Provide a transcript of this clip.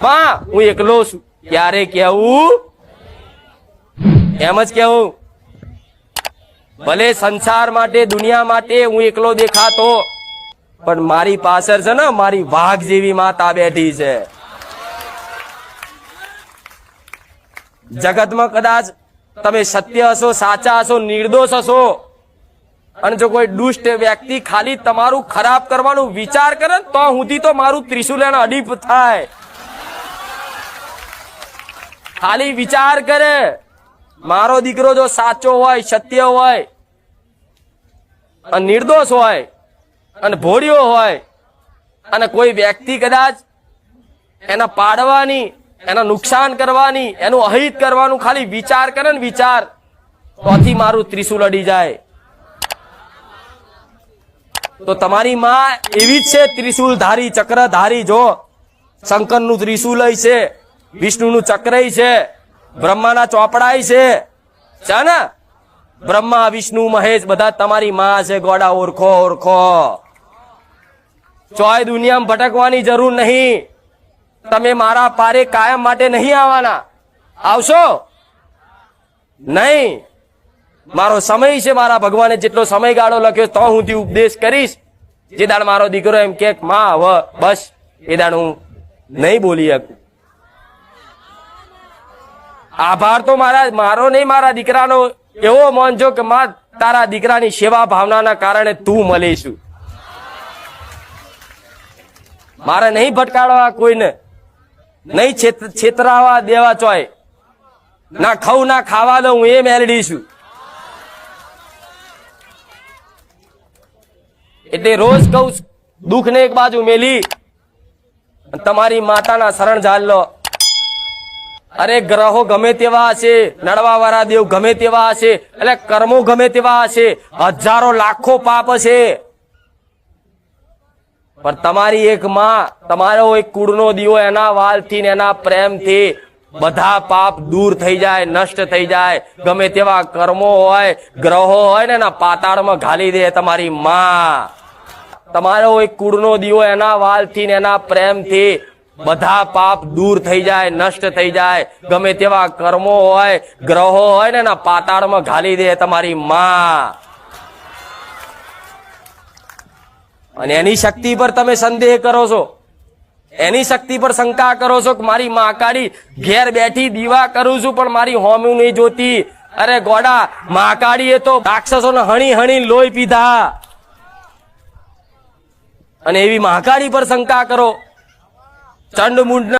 માં હું એકલો છું, ક્યારે કેવું? એમ જ કેવું. ભલે સંસાર માટે દુનિયા માટે હું એકલો દેખાતો, પણ મારી પાછળ છે ને મારી વાઘ જેવી માતા બેઠી છે. જગતમાં કદાચ તમે સત્ય હશો, સાચા હશો, નિર્દોષ હશો, અને જો કોઈ દુષ્ટ વ્યક્તિ ખાલી તમારું ખરાબ કરવાનું વિચાર કરે ને તો સુધી તો મારું ત્રિશુલ એને અડીપ થાય. ખાલી વિચાર કરે. મારો દીકરો જો સાચો હોય, સત્ય હોય, અને નિર્દોષ હોય, અને ભોળ્યો હોય, અને કોઈ વ્યક્તિ કદાચ એના પાડવાની, એના નુકસાન કરવાની, એનું અહિત કરવાનું ખાલી વિચાર કરે ને વિચાર, તોથી મારું ત્રિશુલ અડી જાય. તો તમારી માં એવી જ છે, ત્રિશુલ ધારી, ચક્ર ધારી. જો શંકરનું ત્રિશુલ છે, વિષ્ણુનું ચક્ર છે, બ્રહ્માના ચોપડાય છે ને. બ્રહ્મા, વિષ્ણુ, મહેશ બધા તમારી માં છે. ગોડા ઓળખો, ઓળખો. ચોય દુનિયામાં ભટકવાની જરૂર નહીં. તમે મારા પારે કાયમ માટે નહીં આવવાના. આવશો નહીં. મારો સમય છે, મારા ભગવાને જેટલો સમયગાળો લખ્યો તો હું ઉપદેશ કરીશ. જે દાડ મારો દીકરો એમ કે માં હવે બસ, એ દાડ હું નહીં બોલી શકું. આભાર તો મારો નહીં, મારા દીકરાનો એવો માનજો કે માં તારા દીકરાની સેવા ભાવનાના કારણે તું મળીશું. મારે નહીં ભટકાડવા કોઈને, નહીં છેતરાવા દેવા ચોય. ના ખાઉં ના ખાવા દઉં, હું એ મેલડી છું. એટલે રોજ કહું, દુઃખ ને એક બાજુ મેલી તમારી માતાના શરણ ઝાલ લો. અરે ગ્રહો ગમે તેવા હશે, નડવા વાળા દેવ ગમે તેવા હશે, એટલે કર્મો ગમે તેવા હશે, હજારો લાખો પાપ હશે, પણ તમારી એક માં, તમારો એક કુળનો દીવો, એના વાલથી ને એના પ્રેમથી બધા પાપ દૂર થઈ જાય, નષ્ટ થઈ જાય. ગમે તેવા કર્મો હોય, ગ્રહો હોય ને એના પાતાળમાં ઘાલી દે તમારી માં. તમારો એક કુળનો દીવો, એના વાલથી ને એના પ્રેમથી બધા પાપ દૂર થઈ જાય, નષ્ટ થઈ જાય. ગમે તેવા કર્મો હોય, ગ્રહો હોય ને એના પાતાળમાં ઘાલી દે તમારી માં. અને એની શક્તિ પર તમે સંદેહ કરો છો, એની શક્તિ પર શંકા કરો છો કે મારી મહાકાળી ઘેર બેઠી દીવા કરું છું પણ મારી હોમ્યું નહીં જોતી. અરે ગોડા, મહાકાળીએ તો રાક્ષસોને હણી હણી લોહી પીધા, અને એવી મહાકાળી પર શંકા કરો. ચંડ મુંડ